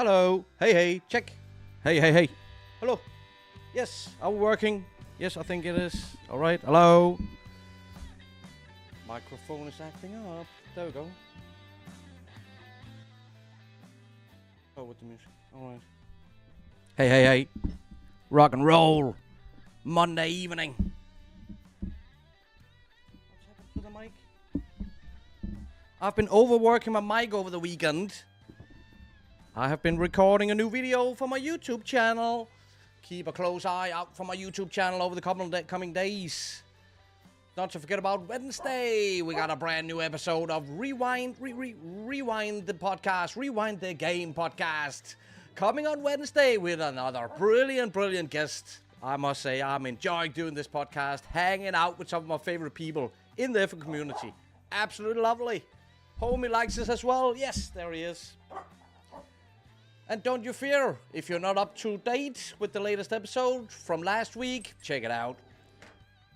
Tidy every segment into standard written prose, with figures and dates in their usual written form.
Hello. Hey, hey. Check. Hey, hey, hey. Hello. Yes. Are we working? Yes, I think it is. All right. Hello. Microphone is acting up. There we go. Oh, with the music. All right. Hey, hey, hey. Rock and roll. Monday evening. What's happened to the mic? I've been overworking my mic over the weekend. I have been recording a new video for my YouTube channel. Keep a close eye out for my YouTube channel over the coming days. Not to forget about Wednesday. We got a brand new episode of Rewind the podcast, Rewind the Game podcast. Coming on Wednesday with another brilliant guest. I must say, I'm enjoying doing this podcast, hanging out with some of my favorite people in the F1 community. Absolutely lovely. Homie likes this as well. Yes, there he is. And don't you fear, if you're not up to date with the latest episode from last week, check it out.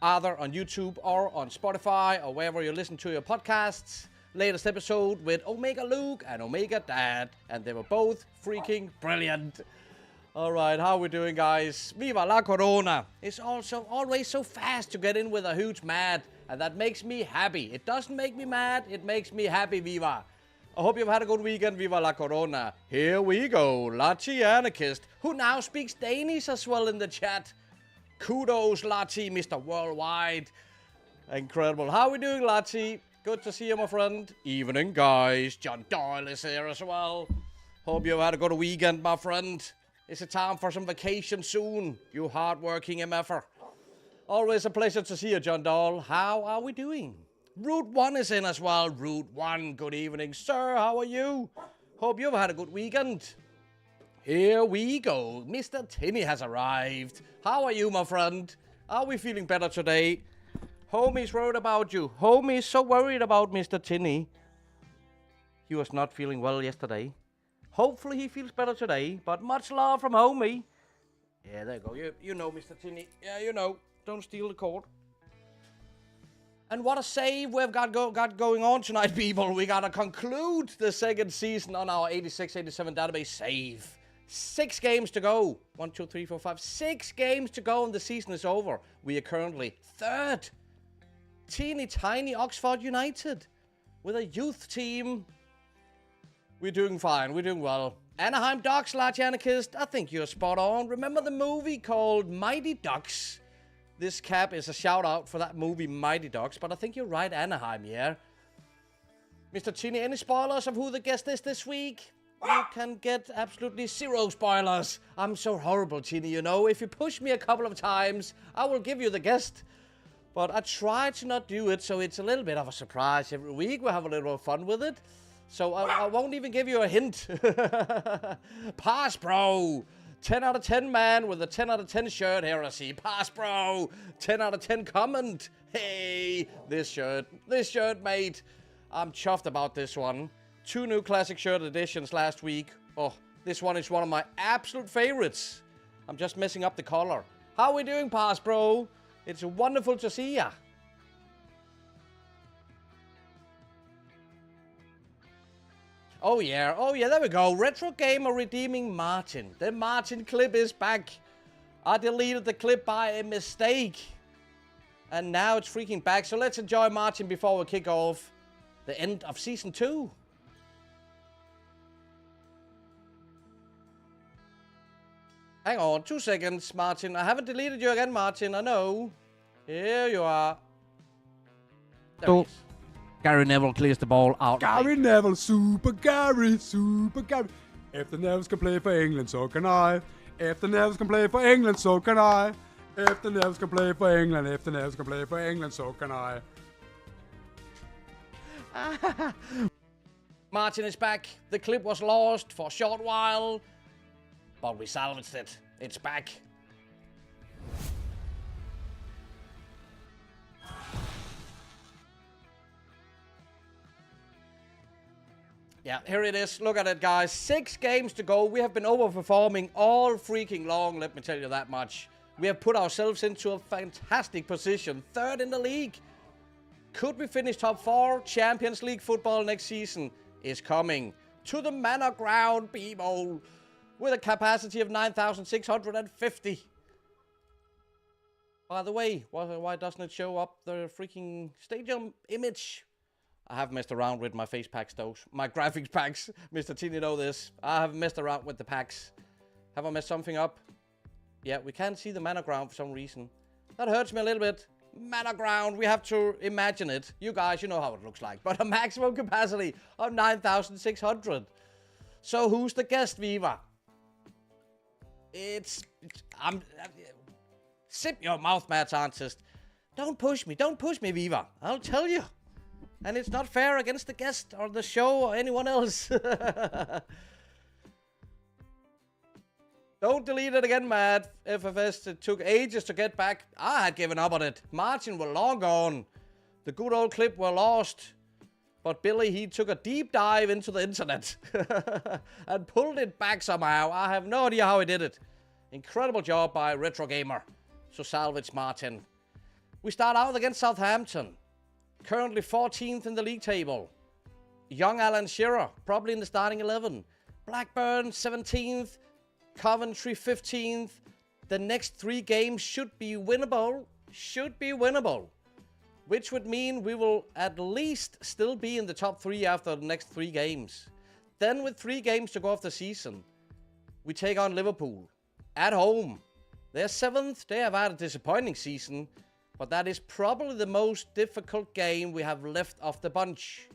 Either on YouTube or on Spotify or wherever you listen to your podcasts. Latest episode with Omega Luke and Omega Dad. And they were both freaking brilliant. Alright, how are we doing, guys? Viva la Corona! It's also always so fast to get in with a huge mad. And that makes me happy. It doesn't make me mad, it makes me happy, Viva. I hope you've had a good weekend, Viva la Corona. Here we go, Lati Anarchist, who now speaks Danish as well in the chat. Kudos, Lati, Mr. Worldwide. Incredible. How are we doing, Lati? Good to see you, my friend. Evening, guys. John Doyle is here as well. Hope you've had a good weekend, my friend. Is it time for some vacation soon, you hard-working MFer? Always a pleasure to see you, John Doyle. How are we doing? Route 1 is in as well. Route 1, good evening, sir. How are you? Hope you've had a good weekend. Here we go. Mr. Tinney has arrived. How are you, my friend? Are we feeling better today? Homie's worried about you. Homie's so worried about Mr. Tinney. He was not feeling well yesterday. Hopefully he feels better today. But much love from Homie. Yeah, there you go. You know, Mr. Tinney. Yeah, you know. Don't steal the cord. And what a save we've got going on tonight, people. We got to conclude the second season on our 86-87 database save. 6 games to go. 1, 2, 3, 4, 5. 6 games to go and the season is over. We are currently 3rd. Teeny tiny Oxford United. With a youth team. We're doing fine. We're doing well. Anaheim Ducks, large anarchist. I think you're spot on. Remember the movie called Mighty Ducks? This cap is a shout out for that movie Mighty Ducks, but I think you're right, Anaheim, yeah? Mr. Chini, any spoilers of who the guest is this week? You can get absolutely 0 spoilers. I'm so horrible, Chini, you know. If you push me a couple of times, I will give you the guest. But I try to not do it, so it's a little bit of a surprise every week. We have a little fun with it. So I won't even give you a hint. Pass, bro. 10 out of 10 man with a 10 out of 10 shirt. Here I see. Pass, bro. 10 out of 10 comment. Hey, this shirt, mate. I'm chuffed about this one. 2 new classic shirt editions last week. Oh, this one is one of my absolute favorites. I'm just messing up the color. How are we doing, Pass, bro? It's wonderful to see ya. Oh yeah, there we go. Retro Gamer redeeming Martin. The Martin clip is back. I deleted the clip by a mistake. And now it's freaking back. So let's enjoy Martin before we kick off the end of Season 2. Hang on, 2 seconds, Martin. I haven't deleted you again, Martin. I know. Here you are. There he is. Gary Neville clears the ball out. Gary Neville, Super Gary, Super Gary. If the Nevilles can play for England, so can I. If the Nevilles can play for England, so can I. If the Nevilles can play for England, if the Nevilles can play for England, so can I. Martin is back. The clip was lost for a short while, but we salvaged it. It's back. Yeah, here it is. Look at it, guys. 6 games to go. We have been overperforming all freaking long, let me tell you that much. We have put ourselves into a fantastic position. 3rd in the league. Could we finish top 4? Champions League football next season is coming. to the manor ground, people, with a capacity of 9,650. By the way, why doesn't it show up the freaking stadium image? I have messed around with my face packs, though. My graphics packs. Mr. T, you know this. I have messed around with the packs. Have I messed something up? Yeah, we can't see the manor ground for some reason. That hurts me a little bit. Manor ground, we have to imagine it. You guys, you know how it looks like. But a maximum capacity of 9,600. So who's the guest, Viva? Sip your mouth, mad scientist. Don't push me, Viva. I'll tell you. And it's not fair against the guest or the show or anyone else. Don't delete it again, Matt. FFS, it took ages to get back. I had given up on it. Martin were long gone. The good old clip were lost. But Billy, he took a deep dive into the internet. And pulled it back somehow. I have no idea how he did it. Incredible job by Retro Gamer. So salvage Martin. We start out against Southampton. Currently 14th in the league table. Young Alan Shearer, probably in the starting 11. Blackburn 17th. Coventry 15th. The next 3 games should be winnable. Which would mean we will at least still be in the top 3 after the next 3 games. Then with 3 games to go off the season, we take on Liverpool. At home. They're 7th. They have had a disappointing season. But that is probably the most difficult game we have left of the bunch.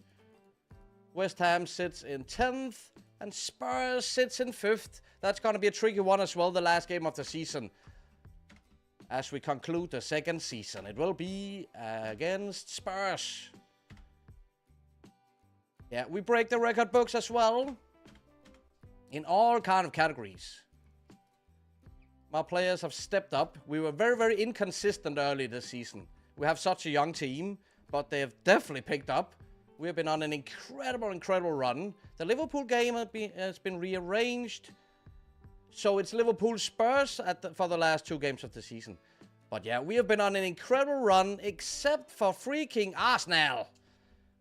West Ham sits in 10th. And Spurs sits in 5th. That's going to be a tricky one as well, the last game of the season. As we conclude the second season, it will be against Spurs. Yeah, we break the record books as well. In all kind of categories. My players have stepped up. We were very, very inconsistent early this season. We have such a young team, but they have definitely picked up. We have been on an incredible run. The Liverpool game has been rearranged. So it's Liverpool Spurs for the last 2 games of the season. But yeah, we have been on an incredible run, except for freaking Arsenal.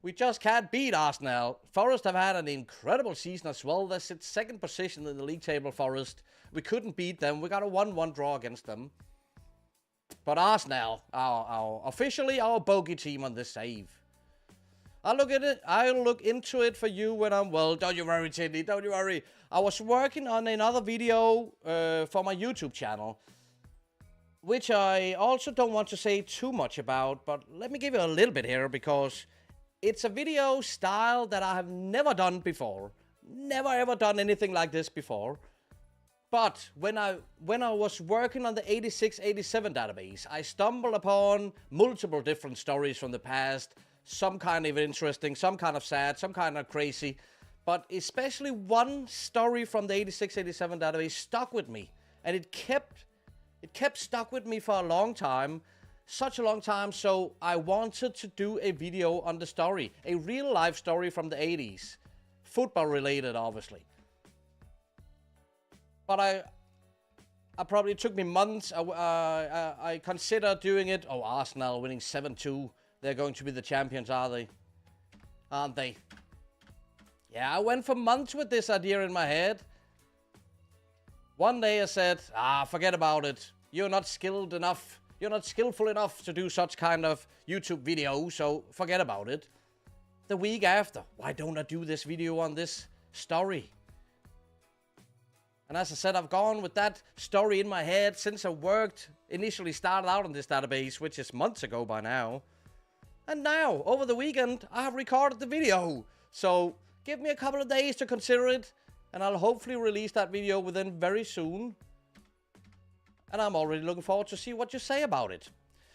We just can't beat Arsenal. Forest have had an incredible season as well. They sit 2nd position in the league table, Forest. We couldn't beat them. We got a 1-1 draw against them. But Arsenal, officially our bogey team on this save. I'll look into it for you when I'm well. Don't you worry, Tindy. Don't you worry. I was working on another video for my YouTube channel, which I also don't want to say too much about, but let me give you a little bit here because it's a video style that I have never done before. Never ever done anything like this before. But when I was working on the 86-87 database, I stumbled upon multiple different stories from the past. Some kind of interesting, some kind of sad, some kind of crazy. But especially one story from the 86-87 database stuck with me. And it kept stuck with me for a long time. Such a long time, so I wanted to do a video on the story. A real life story from the 80s. Football related, obviously. But I probably took me months. I considered doing it. Oh, Arsenal winning 7-2. They're going to be the champions, are they? Aren't they? Yeah, I went for months with this idea in my head. One day I said, forget about it. You're not skilled enough. You're not skillful enough to do such kind of YouTube video, so forget about it. The week after, why don't I do this video on this story? And as I said, I've gone with that story in my head since I initially started out on this database, which is months ago by now. And now, over the weekend, I have recorded the video. So, give me a couple of days to consider it. And I'll hopefully release that video within very soon. And I'm already looking forward to see what you say about it.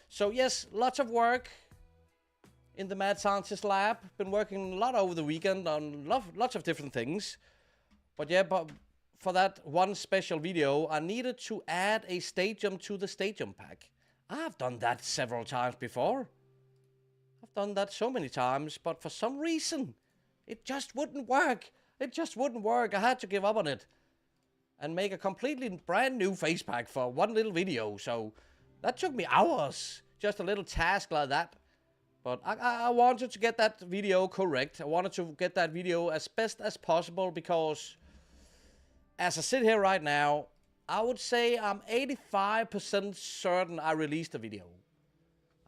So, yes, lots of work in the Mad Scientist Lab. Been working a lot over the weekend on lots of different things. But yeah, for that one special video, I needed to add a stadium to the stadium pack. I've done that several times before. I've done that so many times, but for some reason, it just wouldn't work. It just wouldn't work. I had to give up on it and make a completely brand new face pack for one little video. So that took me hours. Just a little task like that. But I wanted to get that video correct. I wanted to get that video as best as possible because as I sit here right now, I would say I'm 85% certain I released a video.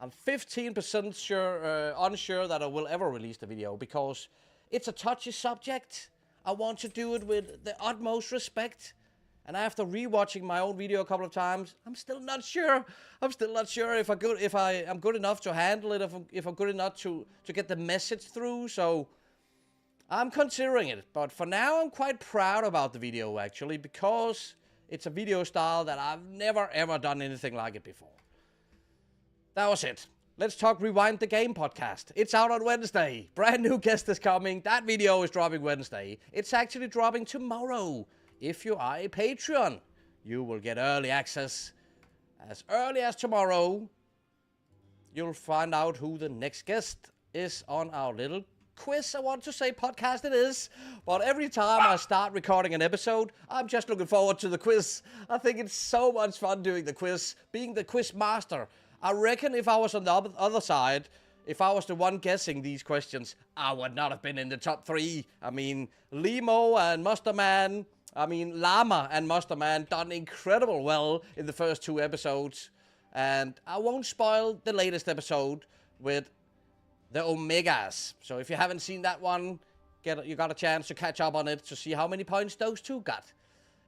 I'm 15% unsure that I will ever release the video because it's a touchy subject. I want to do it with the utmost respect. And after rewatching my own video a couple of times, I'm still not sure. I'm still not sure if I am good enough to handle it, if I'm good enough to get the message through. So I'm considering it. But for now, I'm quite proud about the video, actually, because it's a video style that I've never, ever done anything like it before. That was it. Let's talk Rewind the Game podcast. It's out on Wednesday. Brand new guest is coming. That video is dropping Wednesday. It's actually dropping tomorrow. If you are a Patreon, you will get early access. As early as tomorrow, you'll find out who the next guest is on our little quiz. I want to say podcast it is, but every time I start recording an episode, I'm just looking forward to the quiz. I think it's so much fun doing the quiz, being the quiz master. I reckon if I was on the other side, if I was the one guessing these questions, I would not have been in the top 3. I mean, Lamo and Llama and Musterman done incredible well in the first 2 episodes. And I won't spoil the latest episode with the Omegas. So if you haven't seen that one, you got a chance to catch up on it to see how many points those 2 got.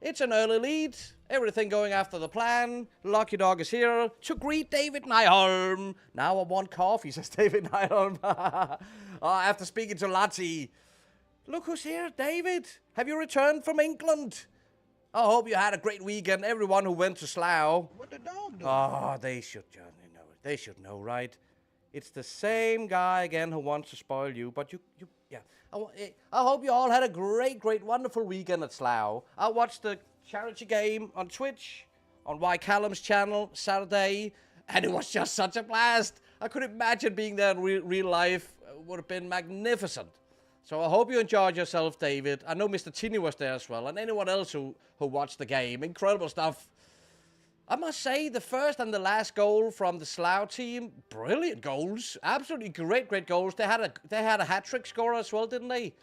It's an early lead. Everything going after the plan. Lucky Dog is here to greet David Nyholm. Now I want coffee, says David Nyholm. After speaking to Lati. Look who's here, David. Have you returned from England? I hope you had a great weekend. Everyone who went to Slough. What the dog do? Oh, they should know it. They should know, right? It's the same guy again who wants to spoil you. But yeah. I hope you all had a great, wonderful weekend at Slough. I watched the charity game on Twitch, on Y Callum's channel, Saturday, and it was just such a blast. I could imagine being there in real life. It would have been magnificent. So I hope you enjoyed yourself, David. I know Mr. Tinny was there as well, and anyone else who watched the game. Incredible stuff. I must say, the first and the last goal from the Slough team, brilliant goals. Absolutely great goals. They had a hat-trick scorer as well, didn't they?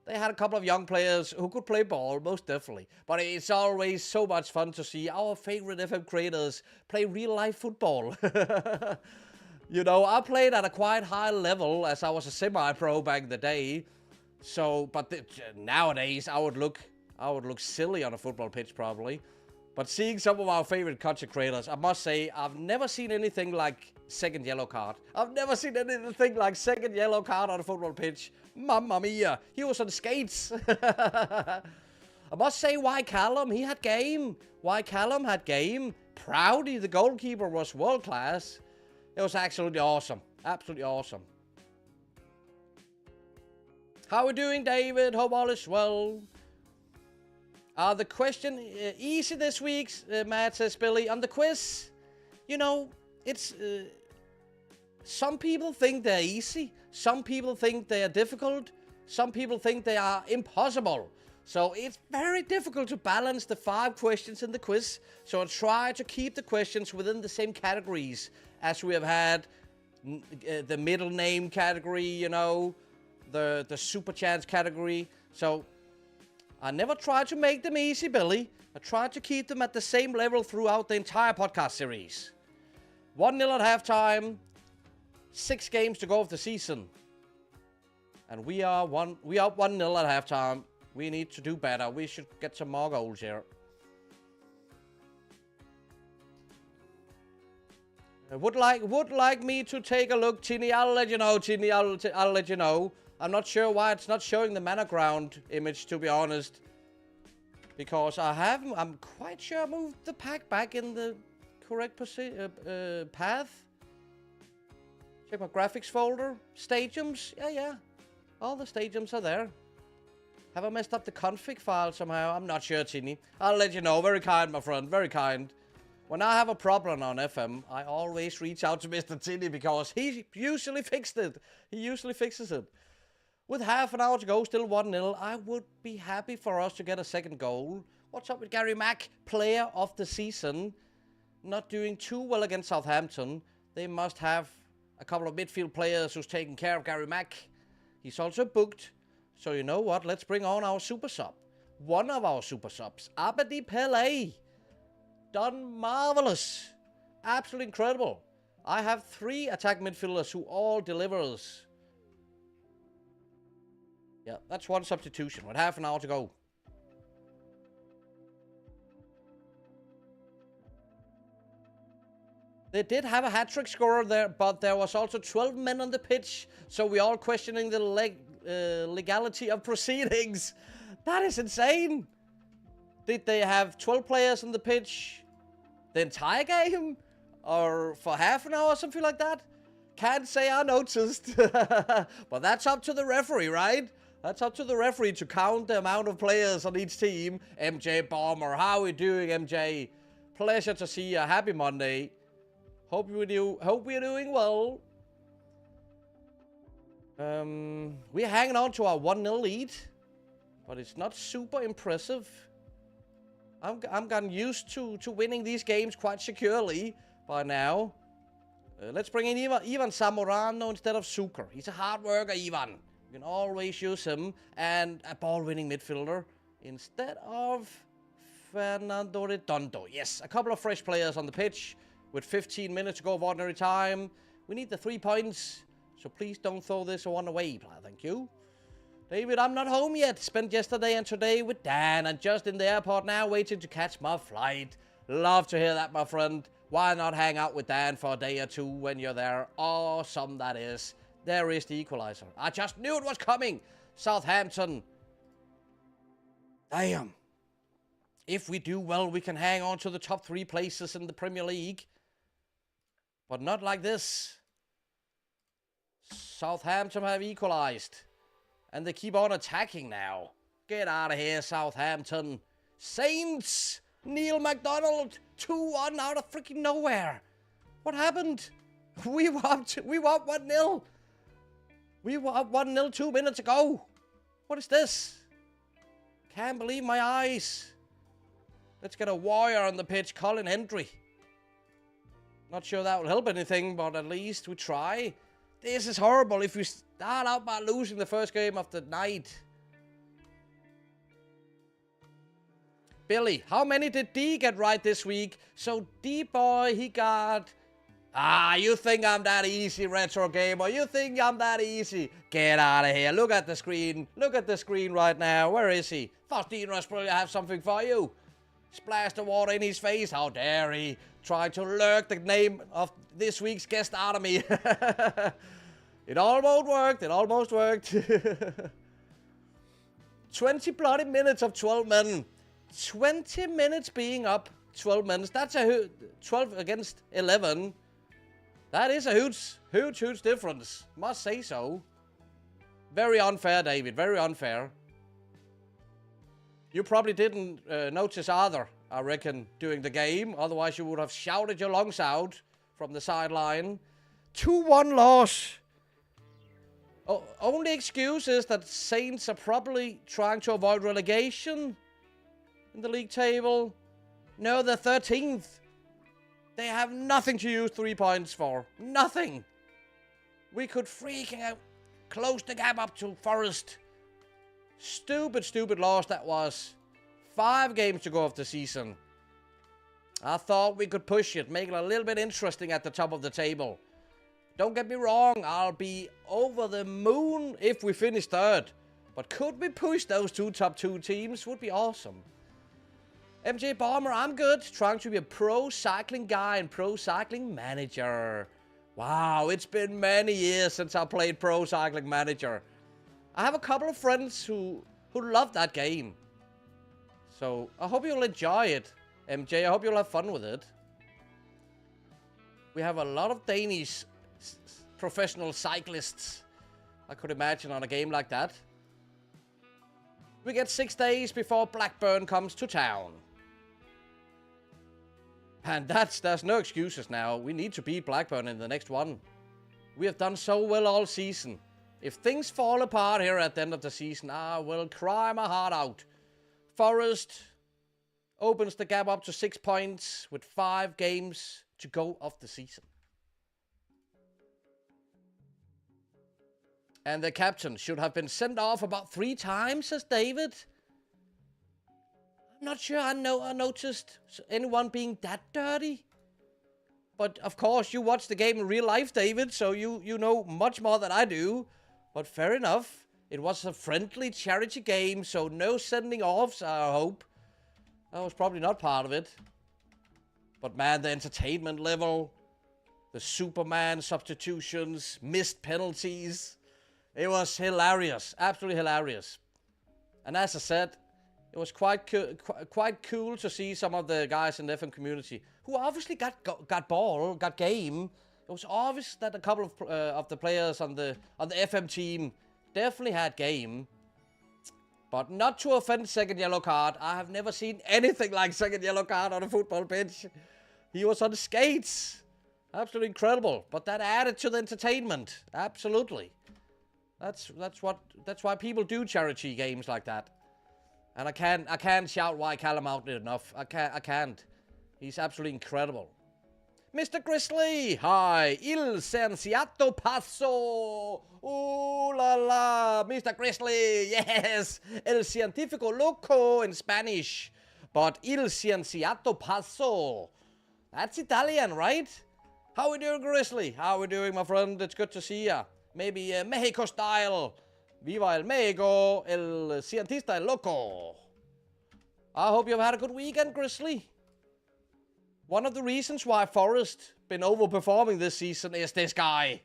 They had a couple of young players who could play ball, most definitely. But it's always so much fun to see our favorite FM creators play real-life football. You know, I played at a quite high level as I was a semi-pro back in the day. So, but nowadays I would look silly on a football pitch probably. But seeing some of our favorite content creators, I must say I've never seen anything like second yellow card. I've never seen anything like second yellow card on a football pitch. Mamma mia, he was on skates. I must say Y Callum, he had game. Y Callum had game. Proudy, the goalkeeper, was world class. It was absolutely awesome. Absolutely awesome. How are we doing, David? Hope all is well. The question easy this week, Matt says Billy. On the quiz, you know, it's... some people think they're easy. Some people think they are difficult. Some people think they are impossible. So it's very difficult to balance the 5 questions in the quiz. So I try to keep the questions within the same categories as we have had the middle name category, you know, the super chance category. So I never try to make them easy, Billy. I try to keep them at the same level throughout the entire podcast series. 1-0 at halftime, 6 games to go of the season. And we are up 1-0 at halftime. We need to do better. We should get some more goals here. Would like me to take a look, Tinny. I'll let you know, Tinny. I'll let you know. I'm not sure why it's not showing the mana ground image, to be honest. Because I'm quite sure I moved the pack back in the correct path. Check my graphics folder. Stadiums. Yeah. All the stadiums are there. Have I messed up the config file somehow? I'm not sure, Tinny. I'll let you know. Very kind, my friend. Very kind. When I have a problem on FM, I always reach out to Mr. Tinny because he usually fixed it. He usually fixes it. With half an hour to go, still 1-0, I would be happy for us to get a second goal. What's up with Gary Mack? Player of the season. Not doing too well against Southampton. They must have a couple of midfield players who's taking care of Gary Mack. He's also booked. So you know what? Let's bring on our super sub. One of our super subs, Abedi Pele. Done marvelous. Absolutely incredible. I have 3 attack midfielders who all delivers. Yeah, that's 1 substitution with half an hour to go. They did have a hat-trick scorer there, but there was also 12 men on the pitch, so we're all questioning the legality of proceedings. That is insane. Did they have 12 players on the pitch the entire game? Or for half an hour or something like that? Can't say I noticed. But that's up to the referee, right? That's up to the referee to count the amount of players on each team. MJ Bomber, how are we doing, MJ? Pleasure to see you. Happy Monday. Hope we're doing well. We're hanging on to our 1-0 lead, but it's not super impressive. I'm gotten used to winning these games quite securely by now. Let's bring in Ivan Zamorano instead of Zucker. He's a hard worker, Ivan. You can always use him. And a ball-winning midfielder instead of Fernando Redondo. Yes, a couple of fresh players on the pitch. With 15 minutes to go of ordinary time. We need the 3 points. So please don't throw this one away. Thank you. David, I'm not home yet. Spent yesterday and today with Dan. And just in the airport now waiting to catch my flight. Love to hear that, my friend. Why not hang out with Dan for a day or 2 when you're there? Awesome, that is. There is the equalizer. I just knew it was coming. Southampton. Damn. If we do well, we can hang on to the top 3 places in the Premier League. But not like this. Southampton have equalized. And they keep on attacking now. Get out of here, Southampton. Saints! Neil McDonald! 2-1 out of freaking nowhere. What happened? We were up 1-0. We were up 1-0 2 minutes ago. What is this? Can't believe my eyes. Let's get a warrior on the pitch, Colin Hendry. Not sure that will help anything, but at least we try. This is horrible if we start out by losing the first game of the night. Billy, how many did D get right this week? So D-boy, he got... you think I'm that easy, Retro Gamer? You think I'm that easy? Get out of here. Look at the screen. Look at the screen right now. Where is he? Faustino Australia have something for you. Splash the water in his face. How dare he? Trying to lurk the name of this week's guest out of me. It almost worked. It almost worked. 20 bloody minutes of 12 men. 20 minutes being up 12 minutes. That's a 12 against 11. That is a huge difference. Must say so. Very unfair, David. Very unfair. You probably didn't notice either, I reckon, during the game. Otherwise, you would have shouted your lungs out from the sideline. 2-1 loss. Oh, only excuse is that Saints are probably trying to avoid relegation in the league table. No, they're 13th. They have nothing to use 3 points for. Nothing. We could freaking out close the gap up to Forest. Stupid loss that was. 5 games to go of the season. I thought we could push it, make it a little bit interesting at the top of the table. Don't get me wrong, I'll be over the moon if we finish 3rd. But could we push those top 2 teams? Would be awesome. MJ Bomber, I'm good. Trying to be a pro cycling guy and pro cycling manager. Wow, it's been many years since I played pro cycling manager. I have a couple of friends who love that game. So I hope you'll enjoy it, MJ. I hope you'll have fun with it. We have a lot of Danish professional cyclists, I could imagine, on a game like that. We get 6 days before Blackburn comes to town. And there's no excuses now. We need to beat Blackburn in the next one. We have done so well all season. If things fall apart here at the end of the season, I will cry my heart out. Forest opens the gap up to 6 points with 5 games to go of the season. And the captain should have been sent off about 3 times, says David. I'm not sure I noticed anyone being that dirty. But, of course, you watch the game in real life, David, so you know much more than I do. But fair enough. It was a friendly charity game, so no sending offs, I hope. That was probably not part of it. But, man, the entertainment level, the Superman substitutions, missed penalties. It was hilarious. Absolutely hilarious. And as I said, it was quite cool to see some of the guys in the FM community who obviously got game. It was obvious that a couple of the players on the FM team definitely had game. But not to offend second yellow card. I have never seen anything like second yellow card on a football pitch. He was on skates. Absolutely incredible. But that added to the entertainment. Absolutely. That's why people do charity games like that. And I can't shout why Callum out enough. I can't. He's absolutely incredible. Mr. Grizzly, hi. Il sensato passo. Ooh la la. Mr. Grizzly, yes. El científico loco in Spanish. But il sensato passo. That's Italian, right? How we doing, Grizzly? How we doing, my friend? It's good to see ya. Maybe Mexico style. Viva el Mexico, el cientista el loco. I hope you've had a good weekend, Grizzly. One of the reasons why Forest been overperforming this season is this guy,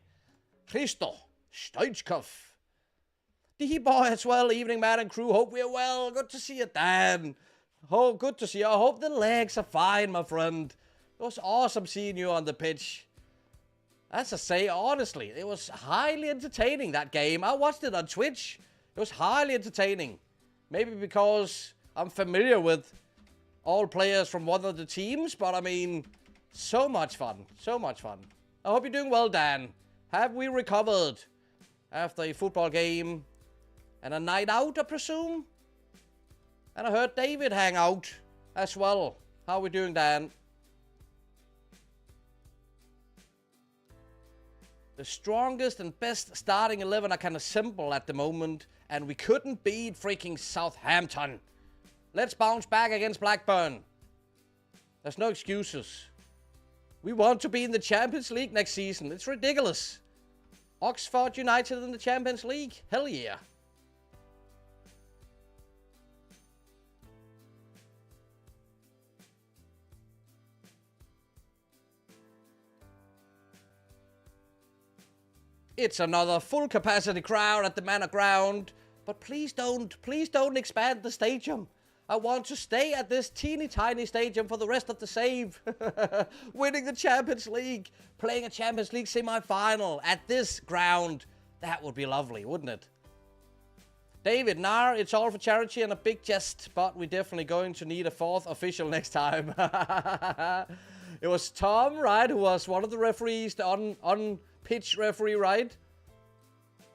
Hristo Stoichkov. The boy as well, evening man and crew. Hope we're well. Good to see you, Dan. Oh, good to see you. I hope the legs are fine, my friend. It was awesome seeing you on the pitch. As I say, honestly, it was highly entertaining, that game. I watched it on Twitch. It was highly entertaining. Maybe because I'm familiar with all players from one of the teams, but I mean, so much fun. So much fun. I hope you're doing well, Dan. Have we recovered after a football game and a night out, I presume? And I heard David hang out as well. How are we doing, Dan? The strongest and best starting 11 are kind of simple at the moment, and we couldn't beat freaking Southampton. Let's bounce back against Blackburn. There's no excuses. We want to be in the Champions League next season. It's ridiculous. Oxford United in the Champions League? Hell yeah. It's another full capacity crowd at the Manor Ground. But please don't expand the stadium. I want to stay at this teeny tiny stadium for the rest of the save. Winning the Champions League. Playing a Champions League semi-final at this ground. That would be lovely, wouldn't it? David, it's all for charity and a big jest. But we're definitely going to need a 4th official next time. It was Tom, right, who was one of the referees, the on-pitch referee, right?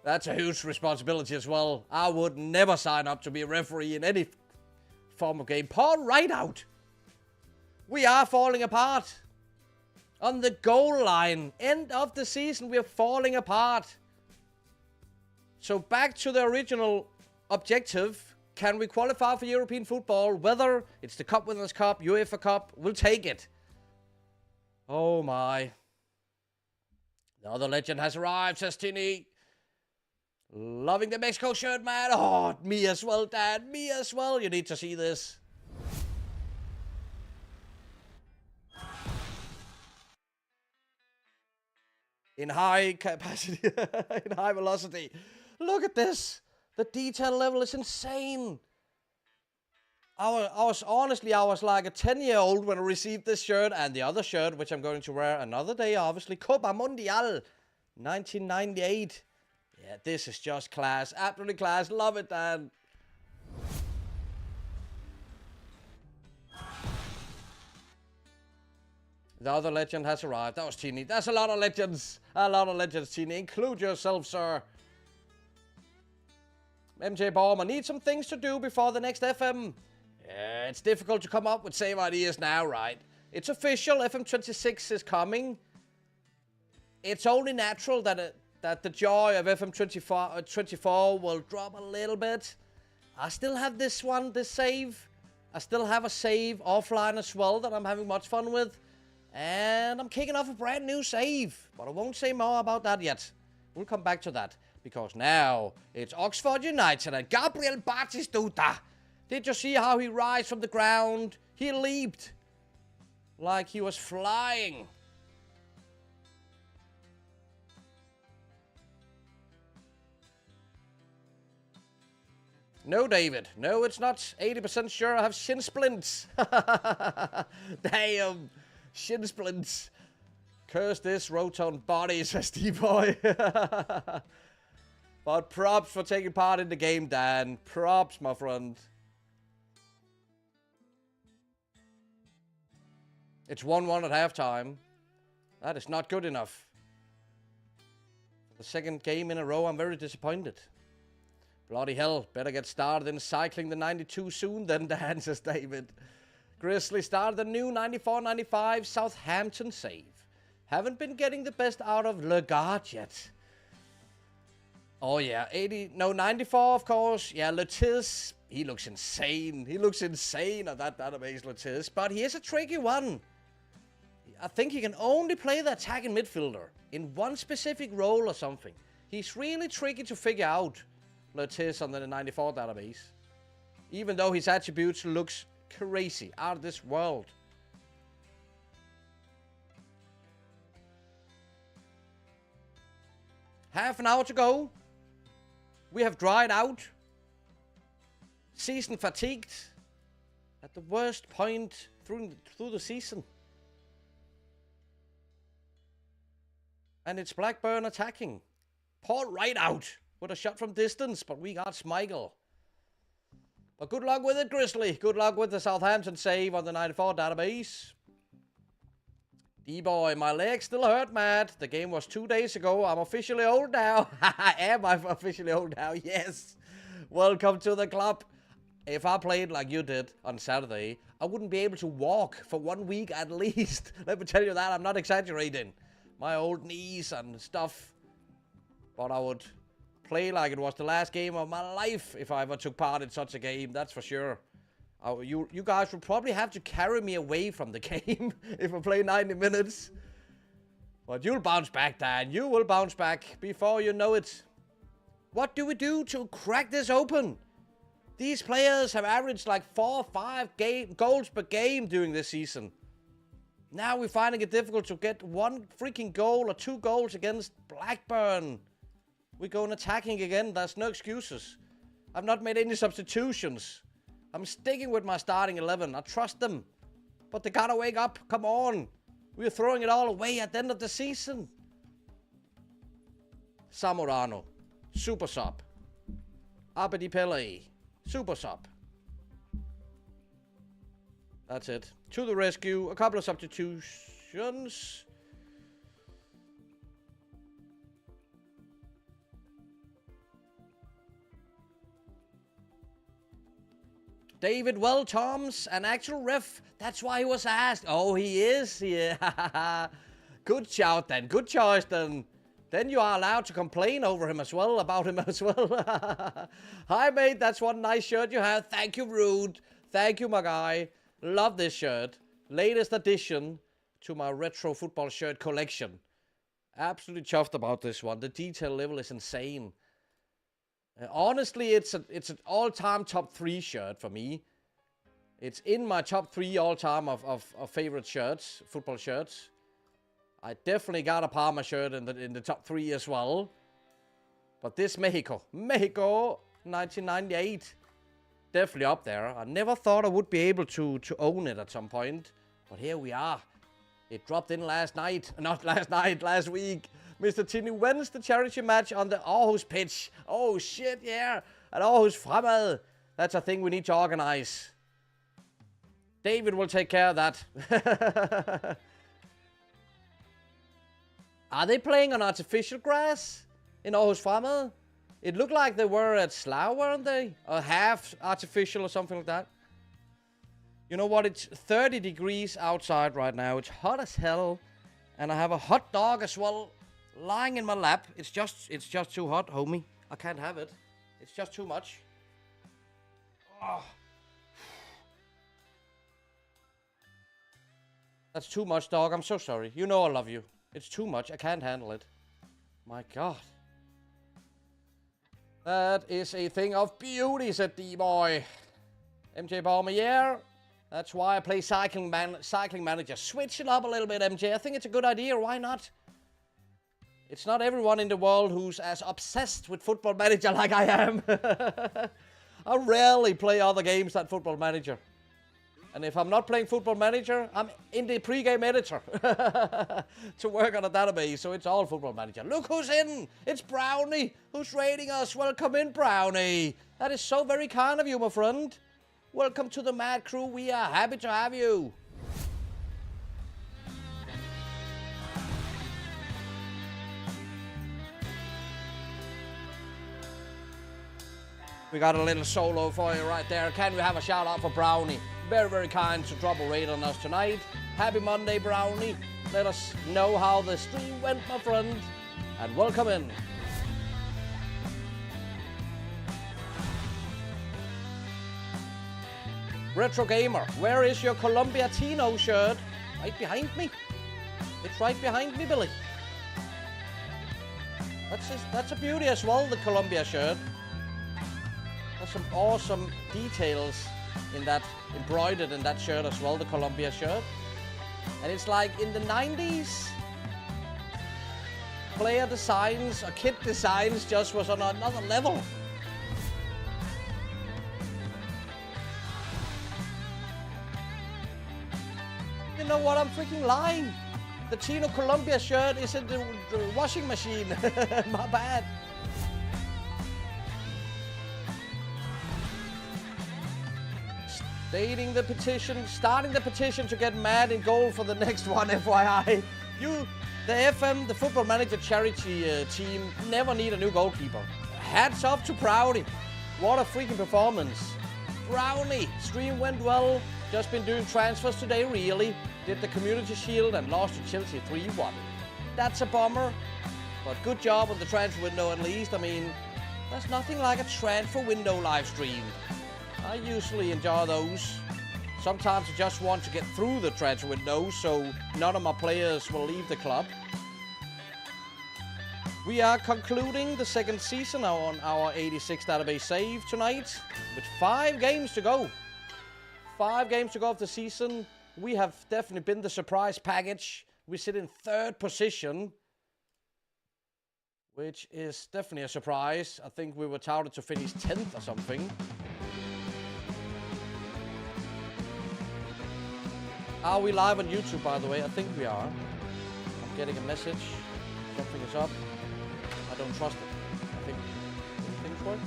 That's a huge responsibility as well. I would never sign up to be a referee in any form of game. Paul Rideout. We are falling apart. On the goal line. End of the season, we are falling apart. So back to the original objective. Can we qualify for European football? Whether it's the Cup Winners' Cup, UEFA Cup, we'll take it. Oh my. The other legend has arrived, says Tini. Loving the Mexico shirt, man. Oh, me as well, Dad. Me as well. You need to see this. In high capacity, in high velocity. Look at this. The detail level is insane. I was like a 10-year-old when I received this shirt and the other shirt, which I'm going to wear another day, obviously. Copa Mundial, 1998. Yeah, this is just class. Absolutely class. Love it, Dan. The other legend has arrived. That was Teeny. That's a lot of legends. A lot of legends, Teeny. Include yourself, sir. MJ Baum, I need some things to do before the next FM. Yeah, it's difficult to come up with same ideas now, right? It's official. FM 26 is coming. It's only natural that that the joy of FM24 will drop a little bit. I still have this save. I still have a save offline as well that I'm having much fun with. And I'm kicking off a brand new save. But I won't say more about that yet. We'll come back to that. Because now it's Oxford United and Gabriel Batistuta. Did you see how he rise from the ground? He leaped like he was flying. No, David. No, it's not 80% sure I have shin splints. Damn. Shin splints. Curse this rotund body, says D-Boy. But props for taking part in the game, Dan. Props, my friend. It's 1-1 at halftime. That is not good enough. For the second game in a row, I'm very disappointed. Bloody hell, better get started in cycling the 92 soon then, Dan, says David. Grizzly started the new 94-95 Southampton save. Haven't been getting the best out of Legard yet. Oh yeah, 94 of course. Yeah, Letis, he looks insane. He looks insane at that database, Letis. But he is a tricky one. I think he can only play the attacking midfielder in one specific role or something. He's really tricky to figure out, Letis, on the 94 database. Even though his attributes looks crazy, out of this world. Half an hour to go. We have dried out. Season fatigued. At the worst point through the season. And it's Blackburn attacking. Paul right out with a shot from distance, but we got Schmeichel. But good luck with it, Grizzly. Good luck with the Southampton save on the 94 database. D-Boy, my leg still hurt, Matt. The game was 2 days ago. I'm officially old now. Am I officially old now? Yes. Welcome to the club. If I played like you did on Saturday, I wouldn't be able to walk for 1 week at least. Let me tell you that. I'm not exaggerating. My old knees and stuff. But I would play like it was the last game of my life if I ever took part in such a game. That's for sure. You guys would probably have to carry me away from the game if I play 90 minutes. But you'll bounce back, Dan. You will bounce back before you know it. What do we do to crack this open? These players have averaged like 4 or 5 goals per game during this season. Now we're finding it difficult to get 1 freaking goal or 2 goals against Blackburn. We're going attacking again. There's no excuses. I've not made any substitutions. I'm sticking with my starting 11. I trust them. But they gotta wake up. Come on. We're throwing it all away at the end of the season. Samorano. Super sub. Abedi Pele. Super sub. That's it. To the rescue. A couple of substitutions. David Toms, an actual ref. That's why he was asked. Oh, he is? Yeah. Good shout then. Good choice then. Then you are allowed to complain over him as well, about him as well. Hi, mate. That's one nice shirt you have. Thank you, Rude. Thank you, my guy. Love this shirt. Latest addition to my retro football shirt collection. Absolutely chuffed about this one. The detail level is insane. Honestly, it's an all-time top 3 shirt for me. It's in my top 3 all-time of favorite shirts, football shirts. I definitely got a Parma shirt in the top 3 as well. But this Mexico 1998, definitely up there. I never thought I would be able to own it at some point, but here we are. It dropped in last night, not last night, last week. Mr. Tini wins the charity match on the Aarhus pitch. Oh shit, yeah. At Aarhus Fremad. That's a thing we need to organize. David will take care of that. Are they playing on artificial grass in Aarhus Fremad? It looked like they were at Slough, weren't they? Or half artificial or something like that. You know what? It's 30 degrees outside right now. It's hot as hell. And I have a hot dog as well lying in my lap. It's just too hot, homie. I can't have it. It's just too much. Oh. That's too much, dog. I'm so sorry. You know I love you. It's too much. I can't handle it. My God. That is a thing of beauty, said D-Boy. MJ Balmer, yeah. That's why I play Cycling Manager. Switch it up a little bit, MJ. I think it's a good idea. Why not? It's not everyone in the world who's as obsessed with Football Manager like I am. I rarely play other games than Football Manager. And if I'm not playing Football Manager, I'm in the pre-game editor to work on a database. So it's all Football Manager. Look who's in. It's Brownie who's rating us. Welcome in, Brownie. That is so very kind of you, my friend. Welcome to the Mad Crew. We are happy to have you. We got a little solo for you right there. Can we have a shout out for Brownie? Very, very kind to drop a raid on us tonight. Happy Monday, Brownie. Let us know how the stream went, my friend. And welcome in. Retro Gamer, where is your Columbia Tino shirt? Right behind me. It's right behind me, Billy. That's a beauty as well, the Columbia shirt. There's some awesome details in that, embroidered in that shirt as well, the Columbia shirt. And it's like in the 90s, player designs or kit designs just was on another level. You know what, I'm freaking lying. The Tino Columbia shirt is in the washing machine. My bad. Starting the petition to get Mad in goal for the next one, FYI. The FM, the Football Manager charity team, never need a new goalkeeper. Hats off to Brownie. What a freaking performance. Brownie, stream went well. Just been doing transfers today, really. Did the Community Shield and lost to Chelsea 3-1. That's a bummer, but good job on the transfer window at least. I mean, there's nothing like a transfer window live stream. I usually enjoy those. Sometimes I just want to get through the transfer window so none of my players will leave the club. We are concluding the second season on our 86 database save tonight with 5 games to go. 5 games to go of the season. We have definitely been the surprise package. We sit in 3rd position, which is definitely a surprise. I think we were touted to finish 10th or something. Are we live on YouTube, by the way? I think we are. I'm getting a message. Something is up. I don't trust it. I think things work.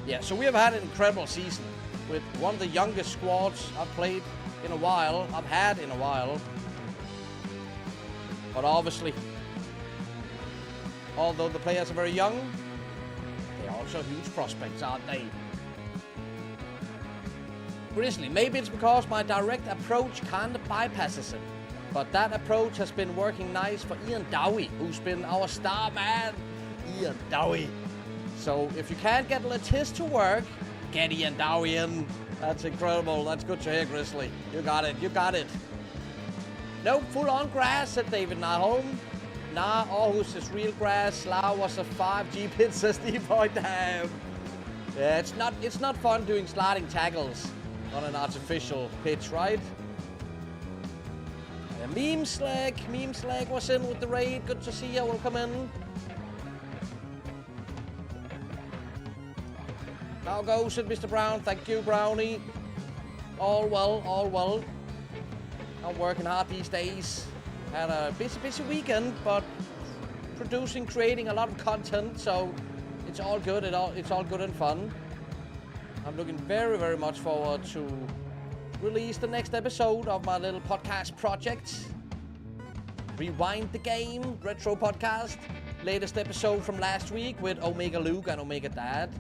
Yeah, so we have had an incredible season with one of the youngest squads I've played in a while. I've had in a while. But obviously, although the players are very young, they are also huge prospects, aren't they? Grizzly, maybe it's because my direct approach kind of bypasses him. But that approach has been working nice for Ian Dowie, who's been our star man. Ian Dowie. So if you can't get Lettice to work, get Ian Dowie in. That's incredible. That's good to hear, Grizzly. You got it. You got it. Nope, full-on grass, said David Nyholm. Nah, Aarhus is real grass. Slough was a 5G pit, says D-Boy. Damn. Yeah, it's not fun doing sliding tackles on an artificial pitch, right? Meme Slag was in with the raid. Good to see you. Welcome in. Now go, said Mr. Brown. Thank you, Brownie. All well, all well. I'm working hard these days. Had a busy weekend, but creating a lot of content, so it's all good. It's all good and fun. I'm looking very, very much forward to release the next episode of my little podcast project. Rewind the Game Retro Podcast. Latest episode from last week with Omega Luke and Omega Dad.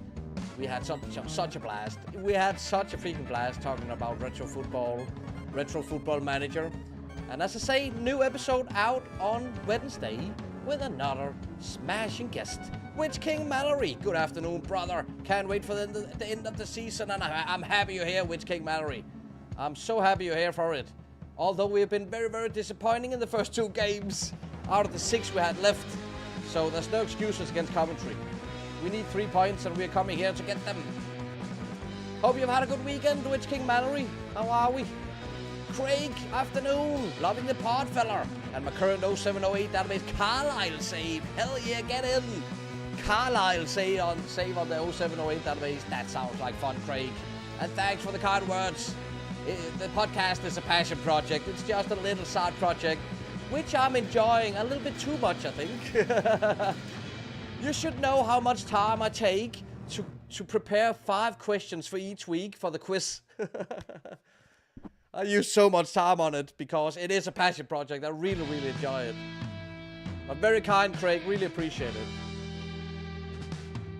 We had such a blast. We had such a freaking blast talking about retro Football Manager. And as I say, new episode out on Wednesday. with another smashing guest. Witch King Mallory, good afternoon, brother. Can't wait for the end of the season, and I'm happy you're here, Witch King Mallory. I'm so happy you're here for it. Although we've been very, very disappointing in the first 2 games out of the 6 we had left. So there's no excuses against Coventry. We need 3 points, and we're coming here to get them. Hope you've had a good weekend, Witch King Mallory. How are we? Craig, afternoon. Loving the pod, fella. And my current 0708 database, Carlisle save. Hell yeah, get in. Carlisle save on the 0708 database. That sounds like fun, Craig. And thanks for the kind words. The podcast is a passion project. It's just a little side project, which I'm enjoying a little bit too much, I think. You should know how much time I take to prepare 5 questions for each week for the quiz. I use so much time on it because it is a passion project. I really, really enjoy it. But very kind, Craig. Really appreciate it.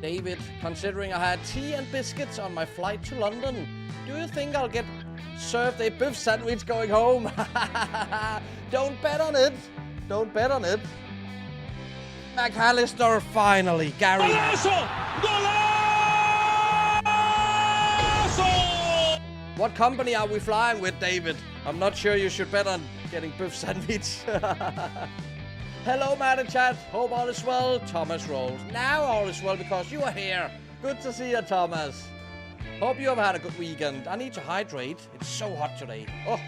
David, considering I had tea and biscuits on my flight to London, do you think I'll get served a beef sandwich going home? Don't bet on it. Don't bet on it. McAllister, finally. Gary. What company are we flying with, David? I'm not sure you should bet on getting beef sandwich. Hello, Matt and chat. Hope all is well. Thomas rolls. Now all is well because you are here. Good to see you, Thomas. Hope you have had a good weekend. I need to hydrate. It's so hot today. Oh.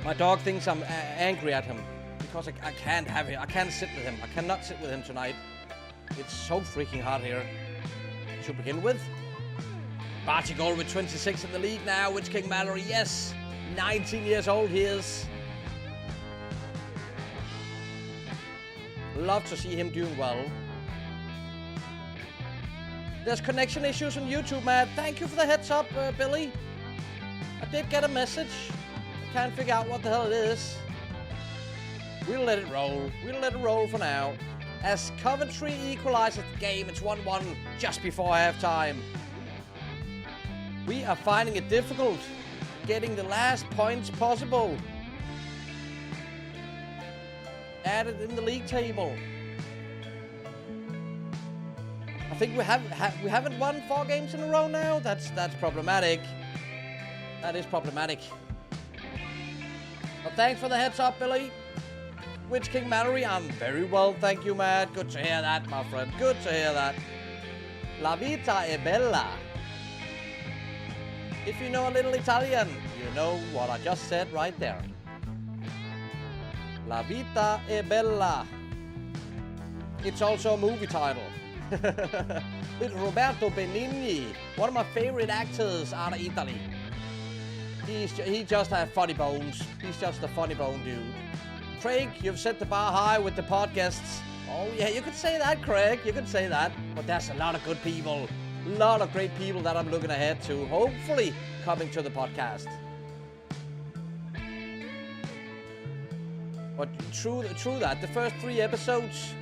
My dog thinks I'm angry at him because I can't have him. I can't sit with him. I cannot sit with him tonight. It's so freaking hot here. To begin with. Barty goal with 26 in the league now. Witch King Mallory, yes. 19 years old he is. Love to see him doing well. There's connection issues on YouTube, man. Thank you for the heads up, Billy. I did get a message. I can't figure out what the hell it is. We'll let it roll. We'll let it roll for now. As Coventry equalizes the game, it's 1-1 just before halftime. We are finding it difficult getting the last points possible added in the league table. I think we haven't won 4 games in a row now. That's problematic. That is problematic. But thanks for the heads up, Billy. Witch King Mallory, I'm very well, thank you, Matt. Good to hear that, my friend. Good to hear that. La vita è bella. If you know a little Italian, you know what I just said right there. La vita è bella. It's also a movie title. With Roberto Benigni, one of my favorite actors out of Italy. He just has funny bones. He's just a funny bone dude. Craig, you've set the bar high with the podcasts. Oh yeah, you could say that, Craig. You could say that. But there's a lot of good people. A lot of great people that I'm looking ahead to, hopefully coming to the podcast. But true that, the first 3 episodes,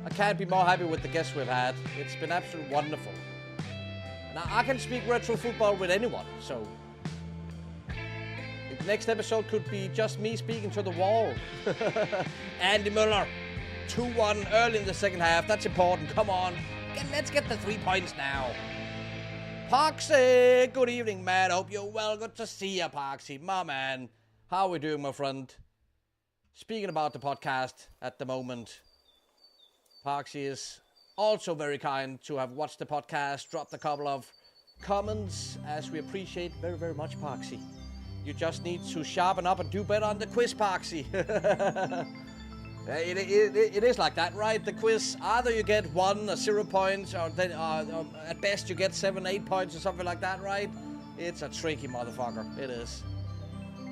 I can't be more happy with the guests we've had. It's been absolutely wonderful. And I can speak retro football with anyone, so the next episode could be just me speaking to the wall. Andy Muller, 2-1 early in the second half. That's important. Come on. Let's get the 3 points now. Parksy, good evening, man. Hope you're well. Good to see you, Parksy. My man. How are we doing, my friend? Speaking about the podcast at the moment, Parksy is also very kind to have watched the podcast, dropped a couple of comments, as we appreciate very, very much, Parksy. You just need to sharpen up and do better on the quiz, Parksy. It is like that, right? The quiz, either you get 1 or 0 points, or then at best you get 7, 8 points or something like that, right? It's a tricky motherfucker. It is.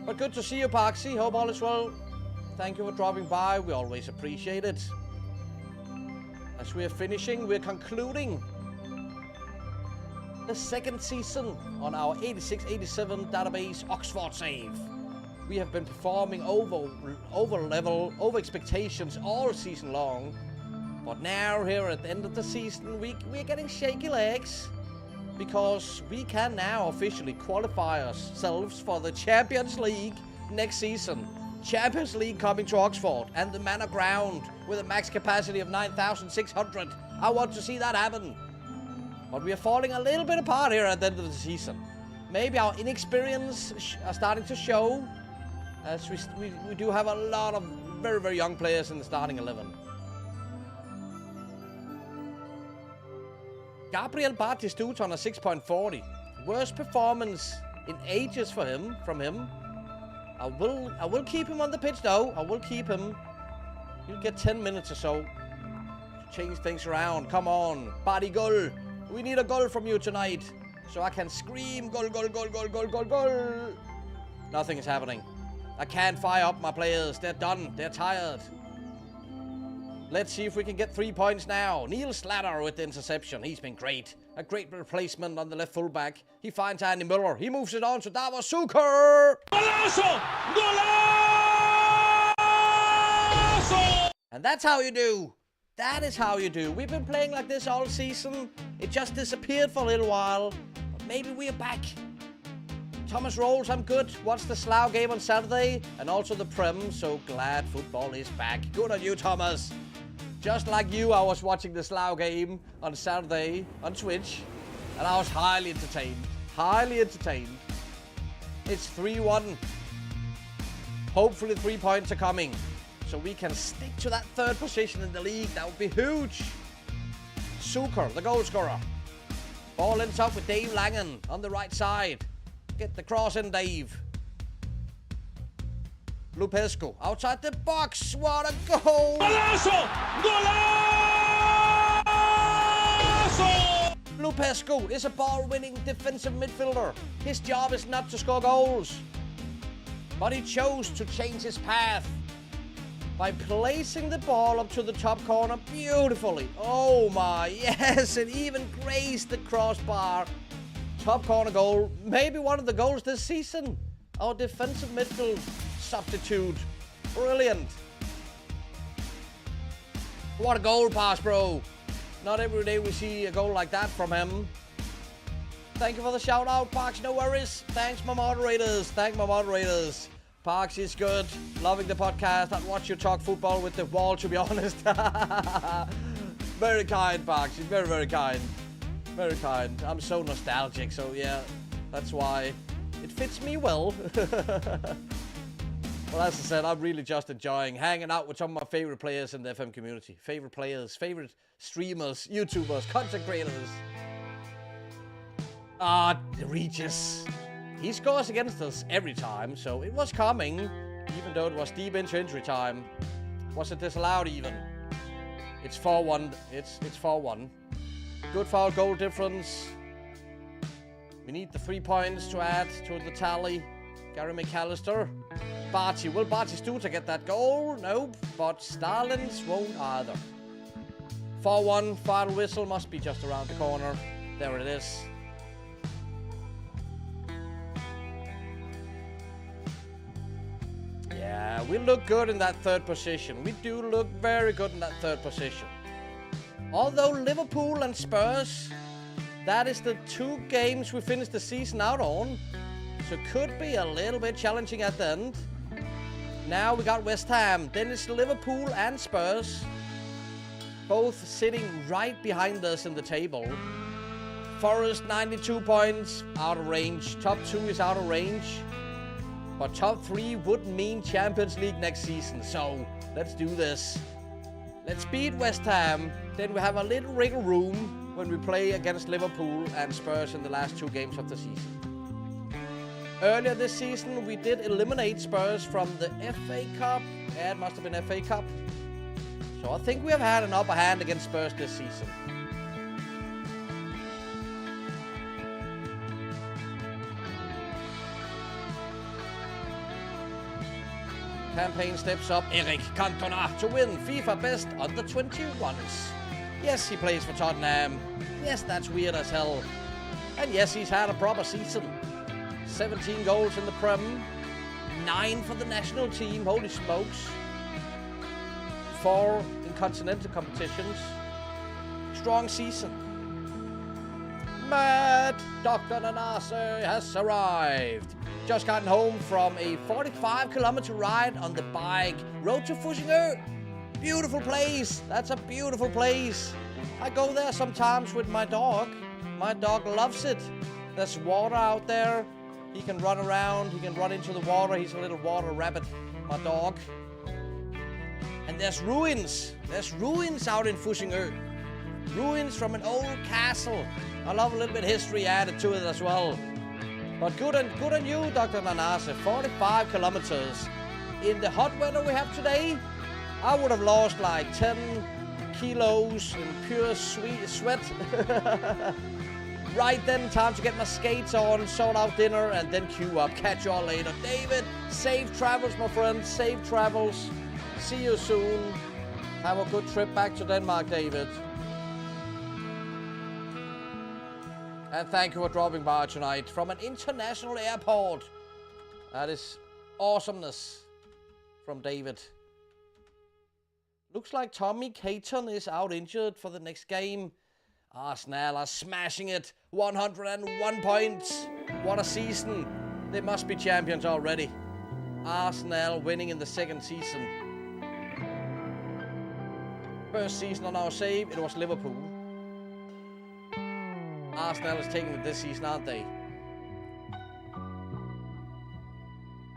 But good to see you, Parksy. Hope all is well. Thank you for dropping by. We always appreciate it. As we are finishing, we're concluding the 2nd season on our 86-87 database Oxford save. We have been performing over level, over expectations all season long. But now, here at the end of the season, we're getting shaky legs. Because we can now officially qualify ourselves for the Champions League next season. Champions League coming to Oxford and the Manor Ground with a max capacity of 9,600. I want to see that happen. But we are falling a little bit apart here at the end of the season. Maybe our inexperience are starting to show, as we do have a lot of very, very young players in the starting 11. Gabriel Batistuta on a 6.40. Worst performance in ages from him. I will keep him on the pitch though. I will keep him. He'll get 10 minutes or so to change things around. Come on, Badi goal. We need a goal from you tonight, so I can scream goal, goal, goal, goal, goal, goal, goal. Nothing is happening. I can't fire up my players. They're done. They're tired. Let's see if we can get 3 points now. Neil Slatter with the interception. He's been great. A great replacement on the left fullback. He finds Andy Miller. He moves it on to Davos Zucker. Golazo! Golazo! And that's how you do. That is how you do. We've been playing like this all season. It just disappeared for a little while. But maybe we're back. Thomas Rolls, I'm good. Watched the Slough game on Saturday and also the Prem. So glad football is back. Good on you, Thomas. Just like you, I was watching the Slough game on Saturday on Twitch. And I was highly entertained. Highly entertained. It's 3-1. Hopefully 3 points are coming, so we can stick to that third position in the league. That would be huge. Zucker, the goal scorer. Ball ends up with Dave Langen on the right side. Get the cross in, Dave. Lupescu outside the box. What a goal! Golazo! Golazo! Lupescu is a ball-winning defensive midfielder. His job is not to score goals, but he chose to change his path by placing the ball up to the top corner beautifully. Oh my, yes, it even grazed the crossbar. Top corner goal, maybe one of the goals this season. Our defensive midfield substitute, brilliant. What a goal pass, bro. Not every day we see a goal like that from him. Thank you for the shout out, Parks, no worries. Thanks my moderators, thank my moderators. Parks is good, loving the podcast. I'd watch you talk football with the wall, to be honest. Very kind, Parks, he's very, very kind. Very kind. I'm so nostalgic, so yeah, that's why it fits me well. Well, as I said, I'm really just enjoying hanging out with some of my favorite players in the FM community. Favorite players, favorite streamers, YouTubers, content creators. Regis. He scores against us every time, so it was coming, even though it was deep into injury time. Wasn't disallowed even. It's 4-1. It's 4-1. Good foul goal difference. We need the 3 points to add to the tally. Gary McAllister. Barty. Will Batistuta get that goal? Nope. But Starlins won't either. 4-1. Final whistle must be just around the corner. There it is. Yeah, we look good in that third position. We do look very good in that third position. Although Liverpool and Spurs, that is the 2 games we finished the season out on. So it could be a little bit challenging at the end. Now we got West Ham. Then it's Liverpool and Spurs. Both sitting right behind us in the table. Forest 92 points, out of range. Top 2 is out of range. But top 3 would mean Champions League next season. So let's do this. Let's beat West Ham. Then we have a little wriggle room when we play against Liverpool and Spurs in the last 2 games of the season. Earlier this season, we did eliminate Spurs from the FA Cup. Yeah, it must have been FA Cup. So I think we have had an upper hand against Spurs this season. Campaign steps up Eric Cantona to win FIFA Best Under 21s. Yes, he plays for Tottenham. Yes, that's weird as hell. And yes, he's had a proper season. 17 goals in the Prem, 9 for the national team, holy smokes. 4 in continental competitions. Strong season. Mad Dr. Nanase has arrived. Just gotten home from a 45-kilometer ride on the bike. Road to Fushingø. Beautiful place. That's a beautiful place. I go there sometimes with my dog. My dog loves it. There's water out there. He can run around. He can run into the water. He's a little water rabbit, my dog. And there's ruins. There's ruins out in Fushingø. Ruins from an old castle. I love a little bit of history added to it as well. But good on you, Dr. Nanase. 45 kilometers. In the hot weather we have today, I would have lost like 10 kilos in pure sweat. Right then, time to get my skates on, sort out dinner, and then queue up. Catch y'all later. David, safe travels, my friend. Safe travels. See you soon. Have a good trip back to Denmark, David. And thank you for dropping by tonight from an international airport. That is awesomeness from David. Looks like Tommy Caton is out injured for the next game. Arsenal are smashing it. 101 points. What a season. They must be champions already. Arsenal winning in the second season. First season on our save, it was Liverpool. Arsenal is taking it this season, aren't they?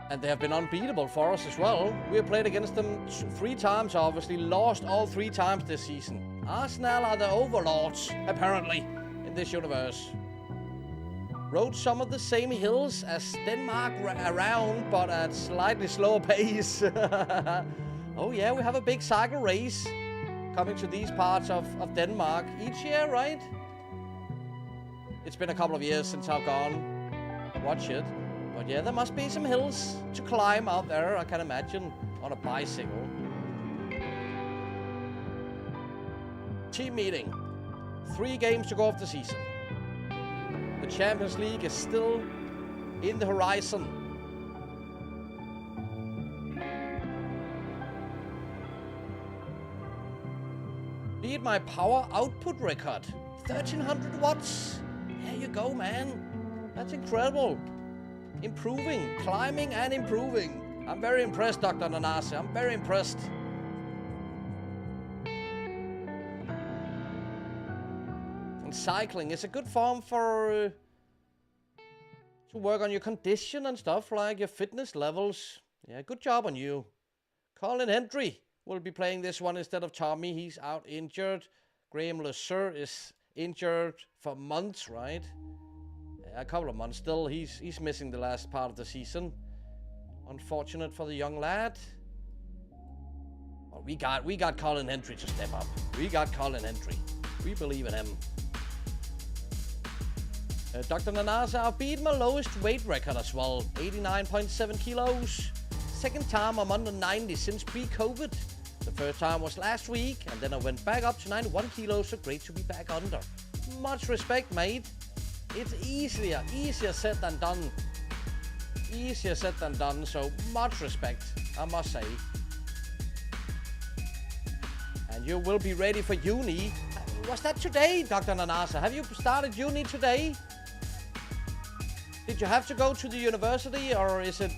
And they have been unbeatable for us as well. We have played against them 3 times, obviously. Lost all 3 times this season. Arsenal are the overlords, apparently, in this universe. Rode some of the same hills as Denmark around, but at slightly slower pace. Oh yeah, we have a big cycle race coming to these parts of Denmark each year, right? It's been a couple of years since I've gone. Watch it. But yeah, there must be some hills to climb out there, I can imagine, on a bicycle. Team meeting. 3 games to go off the season. The Champions League is still in the horizon. Beat my power output record. 1300 watts. There you go, man. That's incredible. Improving, climbing and improving. I'm very impressed, Dr. Nanase. I'm very impressed. And cycling is a good form for to work on your condition and stuff, like your fitness levels. Yeah, good job on you. Colin Hendry will be playing this one instead of Tommy. He's out injured. Graham Lesser is injured for months, right? A couple of months still. He's missing the last part of the season. Unfortunate for the young lad. Well, we got Colin Hendry to step up. We got Colin Hendry. We believe in him. Dr. Nanase, I've beat my lowest weight record as well. 89.7 kilos. Second time I'm under 90 since pre-COVID. The first time was last week, and then I went back up to 91 kilos, so great to be back under. Much respect, mate. It's easier said than done. Easier said than done, so much respect, I must say. And you will be ready for uni. Was that today, Dr. Nanase? Have you started uni today? Did you have to go to the university, or is it...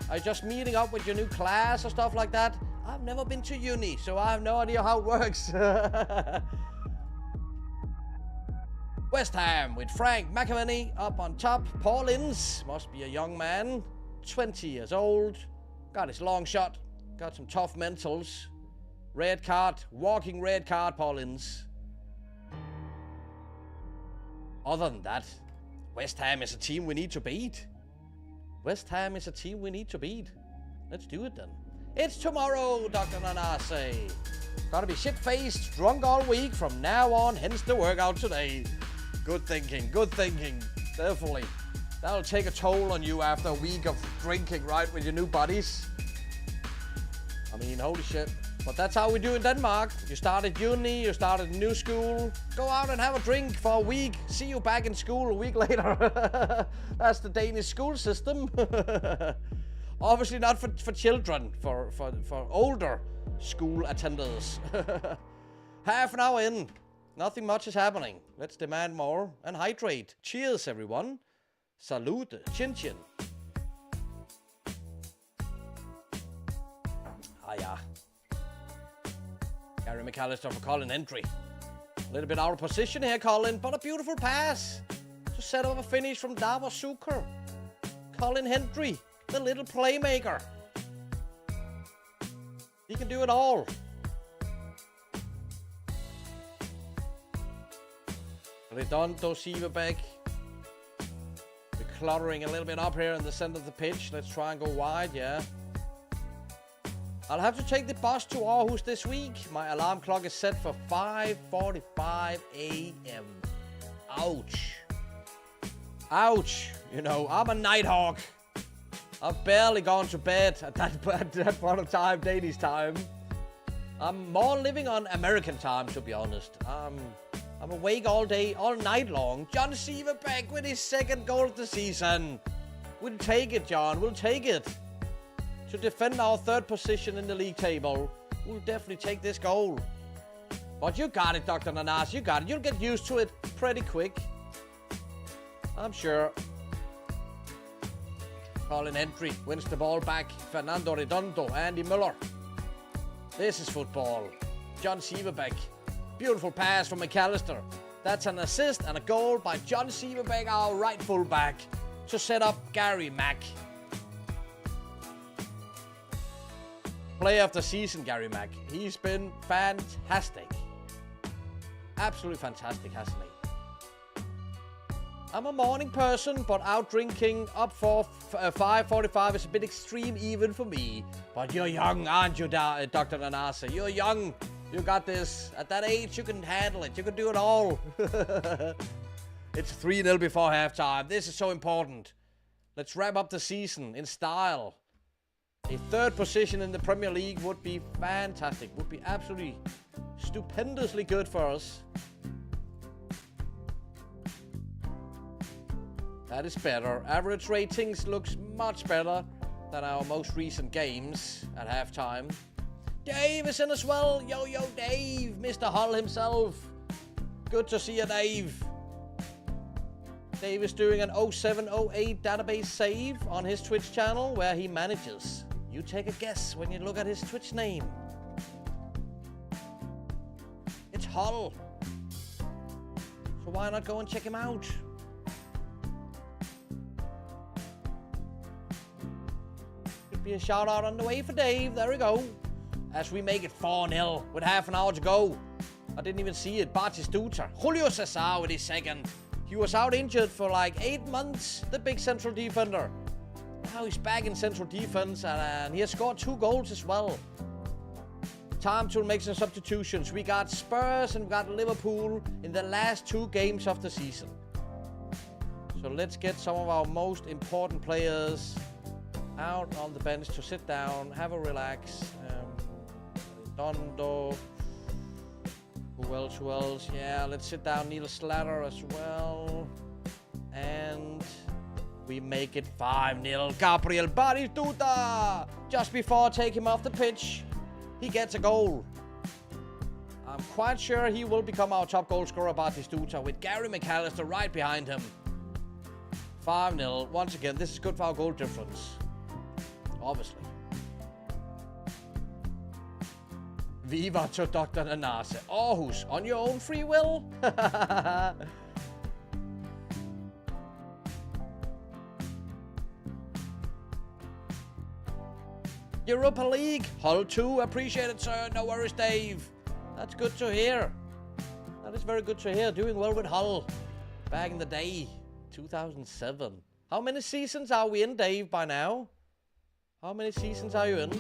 are you just meeting up with your new class or stuff like that? I've never been to uni, so I have no idea how it works. West Ham with Frank McAvenny up on top. Paul Ince must be a young man, 20 years old. Got his long shot. Got some tough mentals. Red card, walking red card, Paul Ince. Other than that, West Ham is a team we need to beat. West Ham is a team we need to beat. Let's do it then. It's tomorrow, Dr. Nanase. Gotta be shit-faced, drunk all week from now on, hence the workout today. Good thinking, definitely. That'll take a toll on you after a week of drinking, right, with your new buddies. I mean, holy shit. But that's how we do in Denmark. You start at uni, you start at a new school. Go out and have a drink for a week. See you back in school a week later. That's the Danish school system. Obviously not for children, for older school attenders. Half an hour in. Nothing much is happening. Let's demand more and hydrate. Cheers, everyone. Salute. Chin chin. Ah, yeah. Gary McAllister for Colin Hendry. A little bit out of position here, Colin, but a beautiful pass to set up a finish from Davos Zucker. Colin Hendry, the little playmaker. He can do it all. Redondo, Sieverbeck. We're cluttering a little bit up here in the center of the pitch. Let's try and go wide, yeah. I'll have to take the bus to Aarhus this week. My alarm clock is set for 5:45 a.m. Ouch. Ouch. You know, I'm a nighthawk. I've barely gone to bed at that point of time, Danish time. I'm more living on American time, to be honest. I'm awake all day, all night long. John Sieverbeck with his second goal of the season. We'll take it, John. We'll take it. To defend our third position in the league table, we'll definitely take this goal. But you got it, Dr. Nanas. You got it. You'll get used to it pretty quick. I'm sure. Colin Hendry wins the ball back. Fernando Redondo, Andy Müller. This is football. John Sieverbeck. Beautiful pass from McAllister. That's an assist and a goal by John Sieverbeck, our right fullback, to set up Gary Mack. Player of the season, Gary Mack. He's been fantastic. Absolutely fantastic, hasn't he? I'm a morning person, but out drinking up for 5:45 is a bit extreme even for me. But you're young, aren't you, Dr. Nanase? You're young. You got this. At that age, you can handle it. You can do it all. It's 3-0 before halftime. This is so important. Let's wrap up the season in style. A third position in the Premier League would be fantastic. Would be absolutely stupendously good for us. That is better. Average ratings looks much better than our most recent games at halftime. Dave is in as well. Yo, Dave. Mr. Hull himself. Good to see you, Dave. Dave is doing an 0708 database save on his Twitch channel where he manages. You take a guess when you look at his Twitch name. It's Hull. So why not go and check him out? Could be a shout out on the way for Dave. There we go. As we make it 4-0 with half an hour to go. I didn't even see it. Batistuta. Julio Cesar with his second. He was out injured for like 8 months, the big central defender. Now he's back in central defense and he has scored 2 goals as well. Time to make some substitutions. We got Spurs and we got Liverpool in the last 2 games of the season. So let's get some of our most important players out on the bench to sit down, have a relax. Dondo. Who else? Yeah, let's sit down. Neil Slatter as well. And we make it 5-0. Gabriel Batistuta! Just before I take him off the pitch, he gets a goal. I'm quite sure he will become our top goal scorer, Batistuta, with Gary McAllister right behind him. 5-0. Once again, this is good for our goal difference. Obviously. Viva to Dr. Nanase. Aarhus, on your own free will? Europa League, Hull 2, appreciate it, sir. No worries, Dave. That's good to hear. That is very good to hear. Doing well with Hull. Back in the day, 2007. How many seasons are we in, Dave, by now? How many seasons are you in?